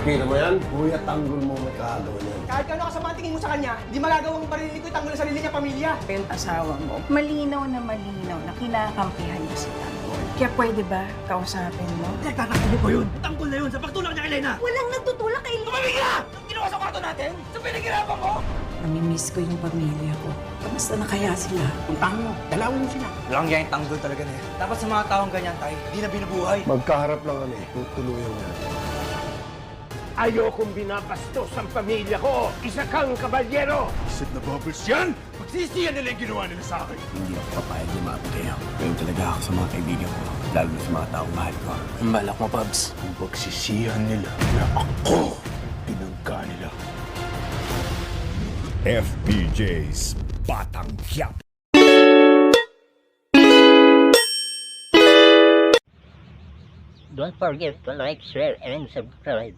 Kita mo yan? Kuya, tanggol mo may kagawa niyan. Kahit kano kasama ang tingin mo sa kanya, hindi magagawang barili ko itanggol ang sarili niya pamilya. Yung asawa mo, malinaw na kinakampihan niya si Tanggol. Kaya pwede ba kausapin mo? Nagtatakbo ko yun. Tanggol na yun sa pagtulak niya kay Lena. Walang nagtutulak kay Lena. Tumamig ka! Anong ginawa sa kwarto natin? Sa pinaghirapan mo? Namimiss ko yung pamilya ko. Kamusta na kaya sila? Puntahan mo. Dalawin mo sila. Walang yan yung tanggol talaga na yan. Dapat sa mga taong ganyan tayo, di na binubuhay. Magkaharap lang kami. Tutuluyan niya. Ayokong binabastos ang pamilya ko! Isa kang kabalyero! Isip na bubbles yan! Pagsisiyan nila yung ginawa nila sa akin. Hindi ako papayag na maapatayo. Ganyan talaga ako sa mga kaibigan ko, lalo na sa mga taong mahal ko. Ang balak mo, Pabs. Kung pagsisiyan nila na ako, pinangka nila. FPJ's Batang Quiapo. Don't forget to like, share, and subscribe.